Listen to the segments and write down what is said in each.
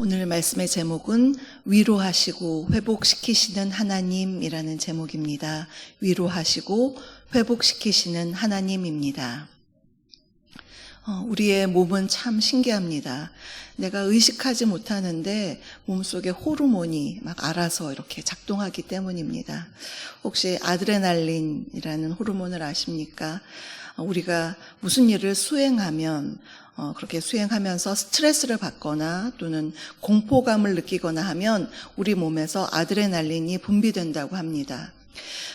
오늘 말씀의 제목은 위로하시고 회복시키시는 하나님이라는 제목입니다. 위로하시고 회복시키시는 하나님입니다. 우리의 몸은 참 신기합니다. 내가 의식하지 못하는데 몸속에 호르몬이 막 알아서 이렇게 작동하기 때문입니다. 혹시 아드레날린이라는 호르몬을 아십니까? 우리가 무슨 일을 수행하면 그렇게 수행하면서 스트레스를 받거나 또는 공포감을 느끼거나 하면 우리 몸에서 아드레날린이 분비된다고 합니다.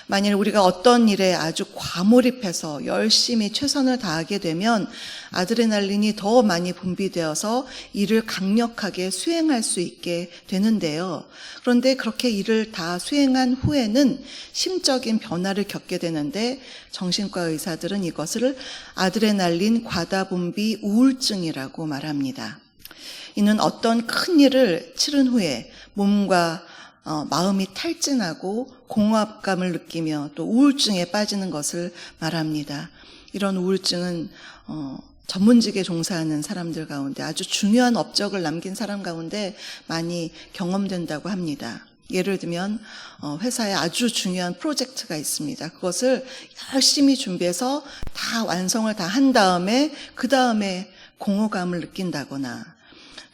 만일 우리가 어떤 일에 아주 과몰입해서 열심히 최선을 다하게 되면 아드레날린이 더 많이 분비되어서 일을 강력하게 수행할 수 있게 되는데요. 그런데 그렇게 일을 다 수행한 후에는 심적인 변화를 겪게 되는데 정신과 의사들은 이것을 아드레날린 과다분비 우울증이라고 말합니다. 이는 어떤 큰 일을 치른 후에 몸과 마음이 탈진하고 공허감을 느끼며 또 우울증에 빠지는 것을 말합니다. 이런 우울증은 전문직에 종사하는 사람들 가운데 아주 중요한 업적을 남긴 사람 가운데 많이 경험된다고 합니다. 예를 들면 회사에 아주 중요한 프로젝트가 있습니다. 그것을 열심히 준비해서 다 완성을 다 한 다음에 그 다음에 공허감을 느낀다거나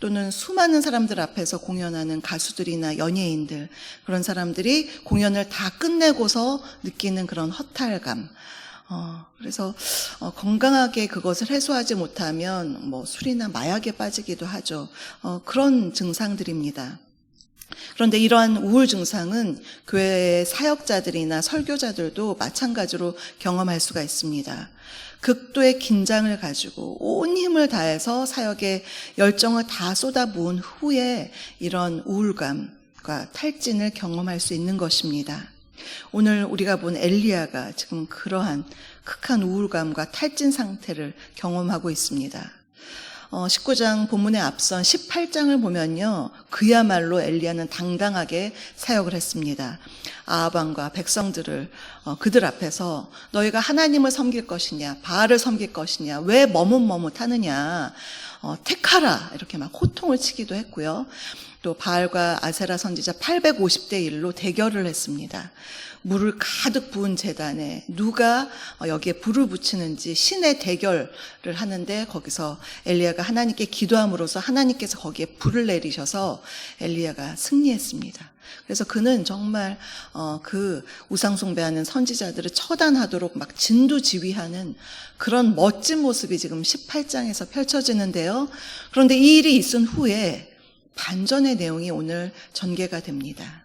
또는 수많은 사람들 앞에서 공연하는 가수들이나 연예인들, 그런 사람들이 공연을 다 끝내고서 느끼는 그런 허탈감. 그래서 건강하게 그것을 해소하지 못하면 술이나 마약에 빠지기도 하죠. 그런 증상들입니다. 그런데 이러한 우울 증상은 교회의 사역자들이나 설교자들도 마찬가지로 경험할 수가 있습니다. 극도의 긴장을 가지고 온 힘을 다해서 사역에 열정을 다 쏟아부은 후에 이런 우울감과 탈진을 경험할 수 있는 것입니다. 오늘 우리가 본 엘리야가 지금 그러한 극한 우울감과 탈진 상태를 경험하고 있습니다. 19장 본문에 앞선 18장을 보면요, 그야말로 엘리야는 당당하게 사역을 했습니다. 아합 왕과 백성들을 그들 앞에서 너희가 하나님을 섬길 것이냐 바알을 섬길 것이냐 왜 머뭇머뭇하느냐 택하라 이렇게 막 호통을 치기도 했고요. 또 바알과 아세라 선지자 850대 1로 대결을 했습니다. 물을 가득 부은 제단에 누가 여기에 불을 붙이는지 신의 대결을 하는데 거기서 엘리야가 하나님께 기도함으로써 하나님께서 거기에 불을 내리셔서 엘리야가 승리했습니다. 그래서 그는 정말 그 우상숭배하는 선지자들을 처단하도록 막 진두지휘하는 그런 멋진 모습이 지금 18장에서 펼쳐지는데요. 그런데 이 일이 있은 후에 반전의 내용이 오늘 전개가 됩니다.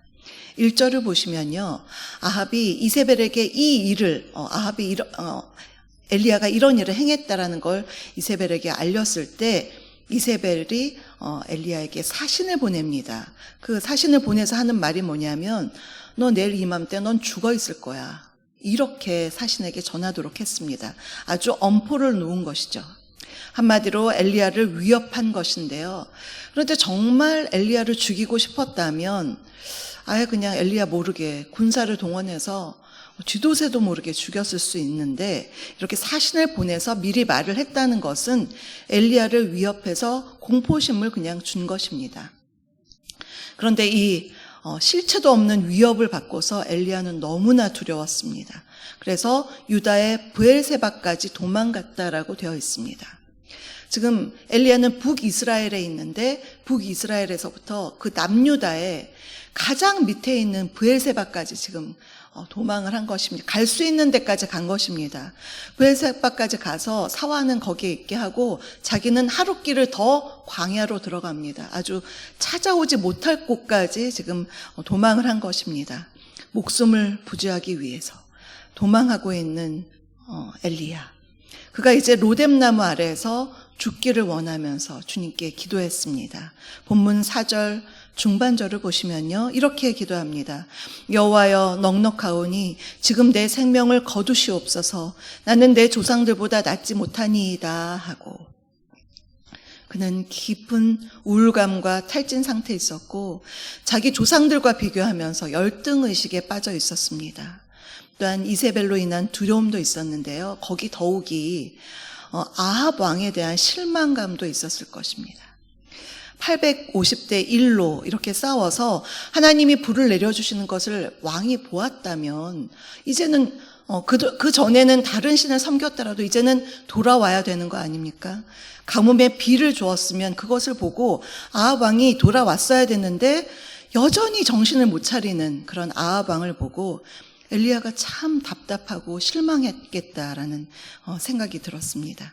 1절을 보시면요, 아합이 이세벨에게 이 일을 엘리야가 이런 일을 행했다라는 걸 이세벨에게 알렸을 때 이세벨이 엘리야에게 사신을 보냅니다. 그 사신을 보내서 하는 말이 뭐냐면 너 내일 이맘때 넌 죽어 있을 거야. 이렇게 사신에게 전하도록 했습니다. 아주 엄포를 놓은 것이죠. 한마디로 엘리야를 위협한 것인데요. 그런데 정말 엘리야를 죽이고 싶었다면 아예 그냥 엘리야 모르게 군사를 동원해서 쥐도새도 모르게 죽였을 수 있는데 이렇게 사신을 보내서 미리 말을 했다는 것은 엘리야를 위협해서 공포심을 그냥 준 것입니다. 그런데 이 실체도 없는 위협을 받고서 엘리야는 너무나 두려웠습니다. 그래서 유다의 브엘세바까지 도망갔다라고 되어 있습니다. 지금 엘리야는 북이스라엘에 있는데 북이스라엘에서부터 그 남유다의 가장 밑에 있는 브엘세바까지 지금 도망을 한 것입니다. 갈 수 있는 데까지 간 것입니다. 브엘세바까지 가서 사환은 거기에 있게 하고 자기는 하룻길을 더 광야로 들어갑니다. 아주 찾아오지 못할 곳까지 지금 도망을 한 것입니다. 목숨을 부지하기 위해서 도망하고 있는 엘리야. 그가 이제 로뎀나무 아래에서 죽기를 원하면서 주님께 기도했습니다. 본문 4절 중반절을 보시면요, 이렇게 기도합니다. 여호와여 넉넉하오니 지금 내 생명을 거두시옵소서. 나는 내 조상들보다 낫지 못하니이다 하고 그는 깊은 우울감과 탈진 상태에 있었고 자기 조상들과 비교하면서 열등의식에 빠져 있었습니다. 또한 이세벨로 인한 두려움도 있었는데요. 거기 더욱이 아합 왕에 대한 실망감도 있었을 것입니다. 850대 1로 이렇게 싸워서 하나님이 불을 내려주시는 것을 왕이 보았다면 이제는 그 전에는 다른 신을 섬겼더라도 이제는 돌아와야 되는 거 아닙니까? 가뭄에 비를 주었으면 그것을 보고 아합 왕이 돌아왔어야 됐는데 여전히 정신을 못 차리는 그런 아합 왕을 보고 엘리야가 참 답답하고 실망했겠다라는 생각이 들었습니다.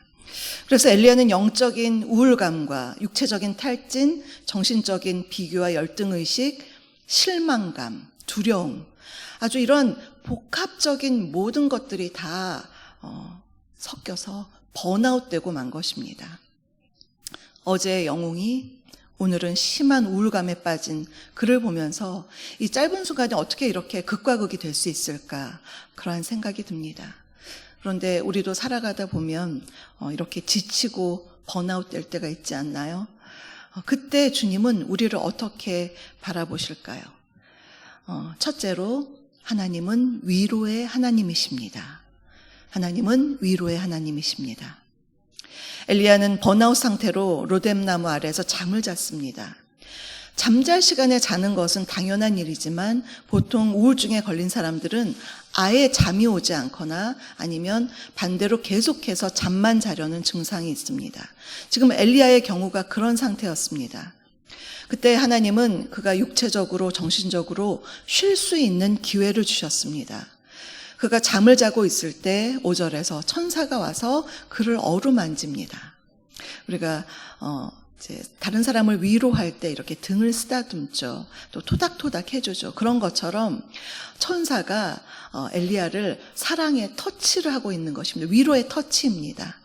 그래서 엘리야는 영적인 우울감과 육체적인 탈진, 정신적인 비교와 열등의식, 실망감, 두려움, 아주 이런 복합적인 모든 것들이 다 섞여서 번아웃되고 만 것입니다. 어제의 영웅이 오늘은 심한 우울감에 빠진 그를 보면서 이 짧은 순간에 어떻게 이렇게 극과 극이 될 수 있을까 그러한 생각이 듭니다. 그런데 우리도 살아가다 보면 이렇게 지치고 번아웃 될 때가 있지 않나요? 그때 주님은 우리를 어떻게 바라보실까요? 첫째로 하나님은 위로의 하나님이십니다. 하나님은 위로의 하나님이십니다. 엘리야는 번아웃 상태로 로뎀나무 아래에서 잠을 잤습니다. 잠잘 시간에 자는 것은 당연한 일이지만 보통 우울증에 걸린 사람들은 아예 잠이 오지 않거나 아니면 반대로 계속해서 잠만 자려는 증상이 있습니다. 지금 엘리야의 경우가 그런 상태였습니다. 그때 하나님은 그가 육체적으로 정신적으로 쉴 수 있는 기회를 주셨습니다. 그가 잠을 자고 있을 때 5절에서 천사가 와서 그를 어루만집니다. 우리가 이제 다른 사람을 위로할 때 이렇게 등을 쓰다듬죠. 또 토닥토닥 해주죠. 그런 것처럼 천사가 엘리야를 사랑의 터치를 하고 있는 것입니다. 위로의 터치입니다.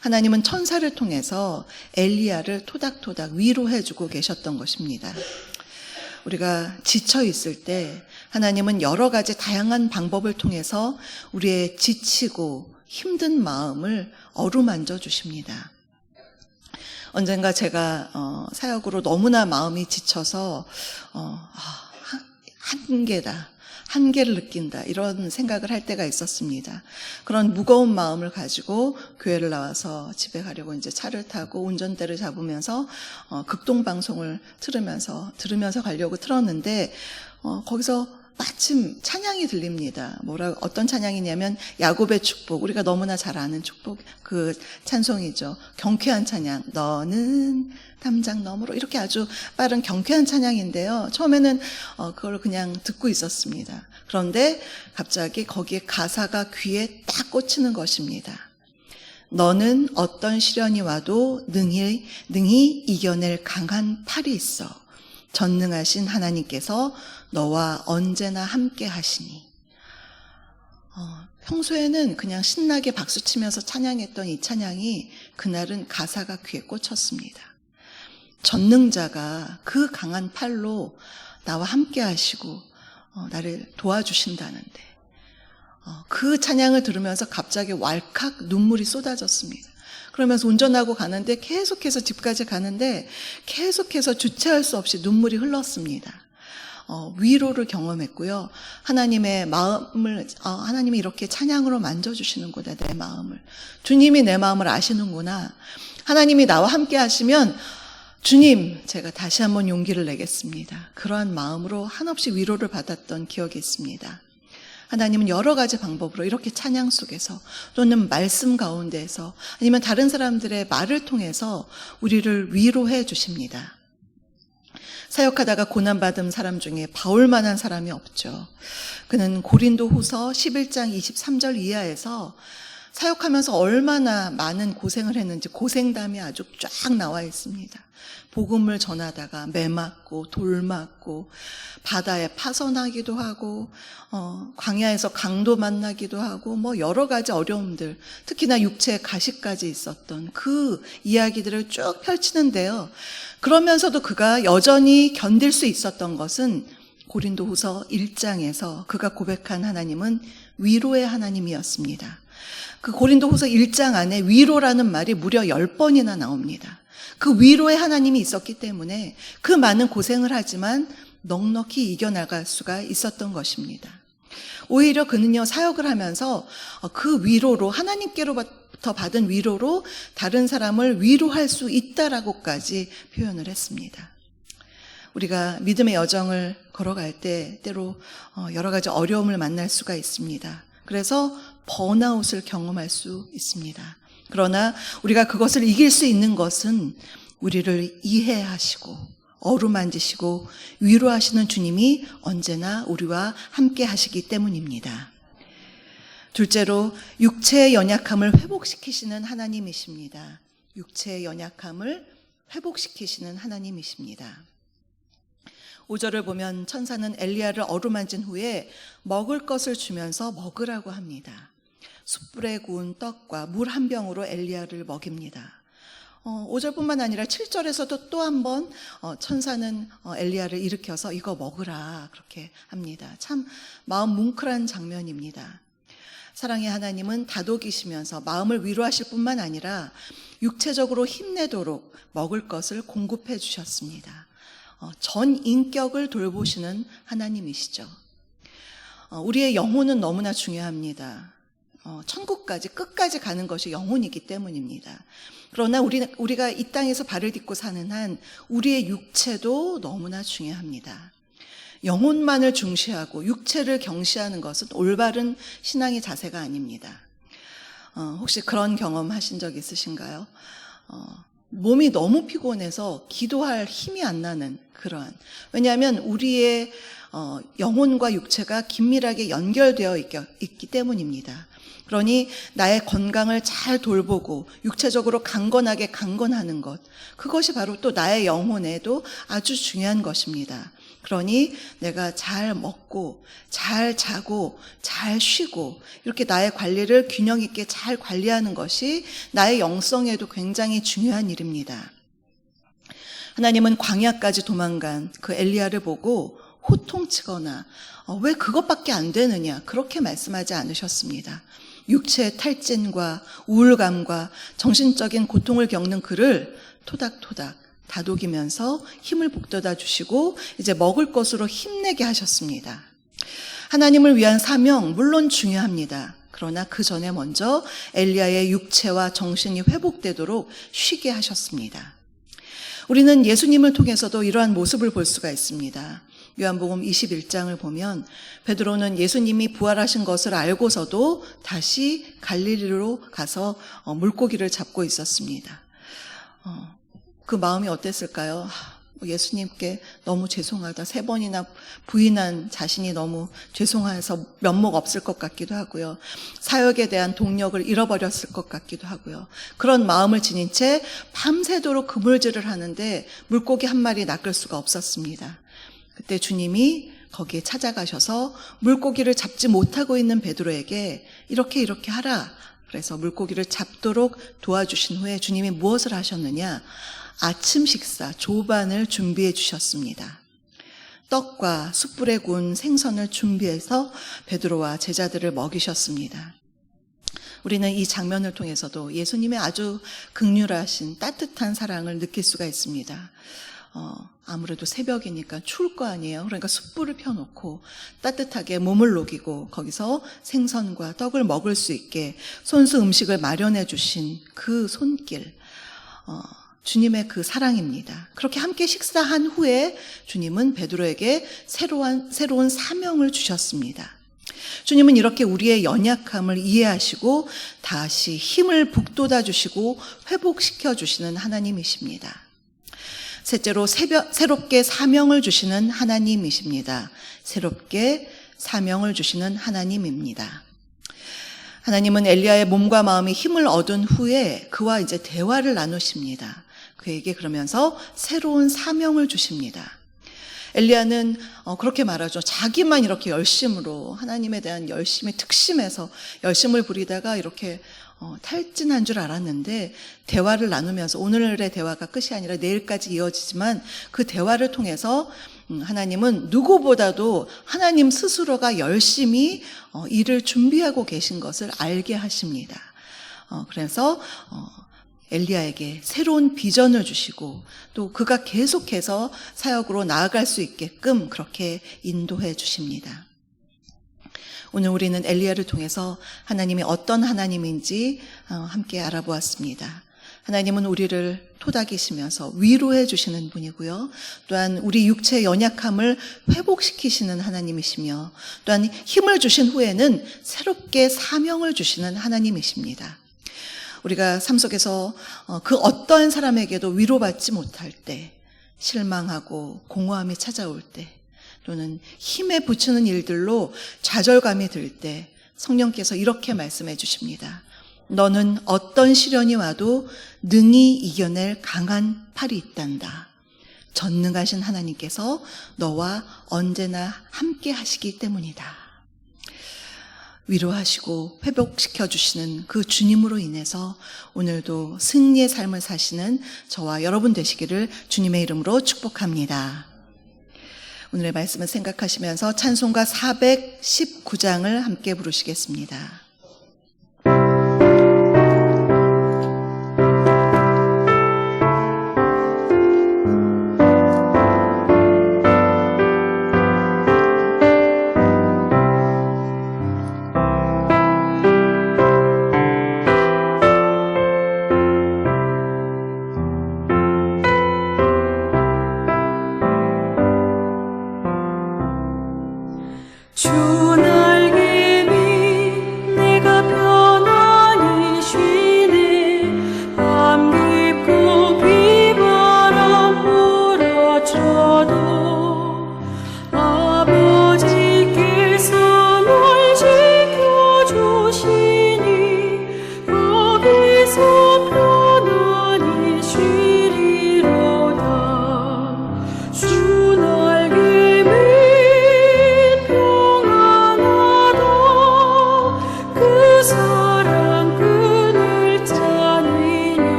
하나님은 천사를 통해서 엘리야를 토닥토닥 위로해주고 계셨던 것입니다. 우리가 지쳐 있을 때 하나님은 여러 가지 다양한 방법을 통해서 우리의 지치고 힘든 마음을 어루만져 주십니다. 언젠가 제가 사역으로 너무나 마음이 지쳐서 한계를 느낀다 이런 생각을 할 때가 있었습니다. 그런 무거운 마음을 가지고 교회를 나와서 집에 가려고 이제 차를 타고 운전대를 잡으면서 극동방송을 들으면서 가려고 틀었는데 거기서 마침 찬양이 들립니다. 어떤 찬양이냐면 야곱의 축복, 우리가 너무나 잘 아는 축복 그 찬송이죠. 경쾌한 찬양, 너는 담장 너머로, 이렇게 아주 빠른 경쾌한 찬양인데요. 처음에는 그걸 그냥 듣고 있었습니다. 그런데 갑자기 거기에 가사가 귀에 딱 꽂히는 것입니다. 너는 어떤 시련이 와도 능히 이겨낼 강한 팔이 있어. 전능하신 하나님께서 너와 언제나 함께 하시니. 평소에는 그냥 신나게 박수치면서 찬양했던 이 찬양이 그날은 가사가 귀에 꽂혔습니다. 전능자가 그 강한 팔로 나와 함께 하시고 나를 도와주신다는데 그 찬양을 들으면서 갑자기 왈칵 눈물이 쏟아졌습니다. 그러면서 운전하고 가는데 계속해서 집까지 가는데 계속해서 주체할 수 없이 눈물이 흘렀습니다. 위로를 경험했고요. 하나님의 마음을 하나님이 이렇게 찬양으로 만져주시는구나, 내 마음을. 주님이 내 마음을 아시는구나. 하나님이 나와 함께 하시면 주님, 제가 다시 한번 용기를 내겠습니다. 그러한 마음으로 한없이 위로를 받았던 기억이 있습니다. 하나님은 여러 가지 방법으로 이렇게 찬양 속에서 또는 말씀 가운데에서 아니면 다른 사람들의 말을 통해서 우리를 위로해 주십니다. 사역하다가 고난받은 사람 중에 바울만한 사람이 없죠. 그는 고린도후서 11장 23절 이하에서 사역하면서 얼마나 많은 고생을 했는지 고생담이 아주 쫙 나와 있습니다. 복음을 전하다가 매 맞고 돌 맞고 바다에 파선하기도 하고 광야에서 강도 만나기도 하고 여러 가지 어려움들, 특히나 육체에 가시까지 있었던 그 이야기들을 쭉 펼치는데요. 그러면서도 그가 여전히 견딜 수 있었던 것은 고린도후서 1장에서 그가 고백한 하나님은 위로의 하나님이었습니다. 그 고린도후서 1장 안에 위로라는 말이 무려 10번이나 나옵니다. 그 위로의 하나님이 있었기 때문에 그 많은 고생을 하지만 넉넉히 이겨나갈 수가 있었던 것입니다. 오히려 그는요, 사역을 하면서 그 위로로 때로부터 받은 위로로 다른 사람을 위로할 수 있다라고까지 표현을 했습니다. 우리가 믿음의 여정을 걸어갈 때 때로 여러 가지 어려움을 만날 수가 있습니다. 그래서 번아웃을 경험할 수 있습니다. 그러나 우리가 그것을 이길 수 있는 것은 우리를 이해하시고 어루만지시고 위로하시는 주님이 언제나 우리와 함께 하시기 때문입니다. 둘째로 육체의 연약함을 회복시키시는 하나님이십니다. 육체의 연약함을 회복시키시는 하나님이십니다. 5절을 보면 천사는 엘리야를 어루만진 후에 먹을 것을 주면서 먹으라고 합니다. 숯불에 구운 떡과 물 한 병으로 엘리야를 먹입니다. 5절뿐만 아니라 7절에서도 또 한 번 천사는 엘리야를 일으켜서 이거 먹으라 그렇게 합니다. 참 마음 뭉클한 장면입니다. 사랑의 하나님은 다독이시면서 마음을 위로하실 뿐만 아니라 육체적으로 힘내도록 먹을 것을 공급해 주셨습니다. 전 인격을 돌보시는 하나님이시죠. 우리의 영혼은 너무나 중요합니다. 천국까지 끝까지 가는 것이 영혼이기 때문입니다. 그러나 우리가 이 땅에서 발을 딛고 사는 한 우리의 육체도 너무나 중요합니다. 영혼만을 중시하고 육체를 경시하는 것은 올바른 신앙의 자세가 아닙니다. 혹시 그런 경험 하신 적 있으신가요? 몸이 너무 피곤해서 기도할 힘이 안 나는 그러한, 왜냐하면 우리의 영혼과 육체가 긴밀하게 연결되어 있기 때문입니다. 그러니 나의 건강을 잘 돌보고 육체적으로 강건하는 것, 그것이 바로 또 나의 영혼에도 아주 중요한 것입니다. 그러니 내가 잘 먹고 잘 자고 잘 쉬고 이렇게 나의 관리를 균형 있게 잘 관리하는 것이 나의 영성에도 굉장히 중요한 일입니다. 하나님은 광야까지 도망간 그 엘리야를 보고 호통치거나 왜 그것밖에 안 되느냐 그렇게 말씀하지 않으셨습니다. 육체의 탈진과 우울감과 정신적인 고통을 겪는 그를 토닥토닥 다독이면서 힘을 북돋아 주시고 이제 먹을 것으로 힘내게 하셨습니다. 하나님을 위한 사명 물론 중요합니다. 그러나 그 전에 먼저 엘리야의 육체와 정신이 회복되도록 쉬게 하셨습니다. 우리는 예수님을 통해서도 이러한 모습을 볼 수가 있습니다. 요한복음 21장을 보면 베드로는 예수님이 부활하신 것을 알고서도 다시 갈릴리로 가서 물고기를 잡고 있었습니다. 그 마음이 어땠을까요? 예수님께 너무 죄송하다. 3번이나 부인한 자신이 너무 죄송해서 면목 없을 것 같기도 하고요. 사역에 대한 동력을 잃어버렸을 것 같기도 하고요. 그런 마음을 지닌 채 밤새도록 그물질을 하는데 물고기 한 마리 낚을 수가 없었습니다. 그때 주님이 거기에 찾아가셔서 물고기를 잡지 못하고 있는 베드로에게 이렇게 하라. 그래서 물고기를 잡도록 도와주신 후에 주님이 무엇을 하셨느냐? 아침 식사 조반을 준비해 주셨습니다. 떡과 숯불에 구운 생선을 준비해서 베드로와 제자들을 먹이셨습니다. 우리는 이 장면을 통해서도 예수님의 아주 긍휼하신 따뜻한 사랑을 느낄 수가 있습니다. 아무래도 새벽이니까 추울 거 아니에요. 그러니까 숯불을 펴놓고 따뜻하게 몸을 녹이고 거기서 생선과 떡을 먹을 수 있게 손수 음식을 마련해 주신 그 손길, 주님의 그 사랑입니다. 그렇게 함께 식사한 후에 주님은 베드로에게 새로운 사명을 주셨습니다. 주님은 이렇게 우리의 연약함을 이해하시고 다시 힘을 북돋아 주시고 회복시켜 주시는 하나님이십니다. 셋째로 새롭게 사명을 주시는 하나님이십니다. 새롭게 사명을 주시는 하나님입니다. 하나님은 엘리야의 몸과 마음이 힘을 얻은 후에 그와 이제 대화를 나누십니다. 그에게 그러면서 새로운 사명을 주십니다. 엘리야는 그렇게 말하죠. 자기만 이렇게 열심으로 하나님에 대한 열심에 특심해서 열심을 부리다가 이렇게 탈진한 줄 알았는데 대화를 나누면서 오늘의 대화가 끝이 아니라 내일까지 이어지지만 그 대화를 통해서 하나님은 누구보다도 하나님 스스로가 열심히 일을 준비하고 계신 것을 알게 하십니다. 그래서 엘리야에게 새로운 비전을 주시고 또 그가 계속해서 사역으로 나아갈 수 있게끔 그렇게 인도해 주십니다. 오늘 우리는 엘리야를 통해서 하나님이 어떤 하나님인지 함께 알아보았습니다. 하나님은 우리를 토닥이시면서 위로해 주시는 분이고요. 또한 우리 육체의 연약함을 회복시키시는 하나님이시며, 또한 힘을 주신 후에는 새롭게 사명을 주시는 하나님이십니다. 우리가 삶 속에서 그 어떠한 사람에게도 위로받지 못할 때, 실망하고 공허함이 찾아올 때, 또는 힘에 부추는 일들로 좌절감이 들 때 성령께서 이렇게 말씀해 주십니다. 너는 어떤 시련이 와도 능히 이겨낼 강한 팔이 있단다. 전능하신 하나님께서 너와 언제나 함께 하시기 때문이다. 위로하시고 회복시켜 주시는 그 주님으로 인해서 오늘도 승리의 삶을 사시는 저와 여러분 되시기를 주님의 이름으로 축복합니다. 오늘의 말씀을 생각하시면서 찬송가 419장을 함께 부르시겠습니다.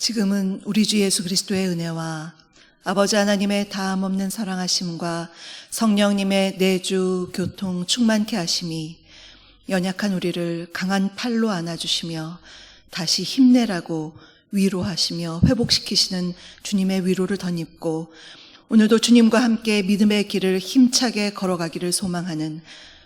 지금은 우리 주 예수 그리스도의 은혜와 아버지 하나님의 다함없는 사랑하심과 성령님의 내주 교통 충만케 하심이 연약한 우리를 강한 팔로 안아주시며 다시 힘내라고 위로하시며 회복시키시는 주님의 위로를 덧입고 오늘도 주님과 함께 믿음의 길을 힘차게 걸어가기를 소망하는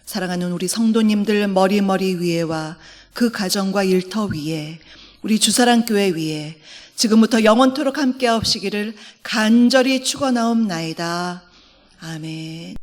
사랑하는 우리 성도님들 머리 위에와 그 가정과 일터 위에, 우리 주사랑교회 위에 지금부터 영원토록 함께하옵시기를 간절히 축원하옵나이다. 아멘.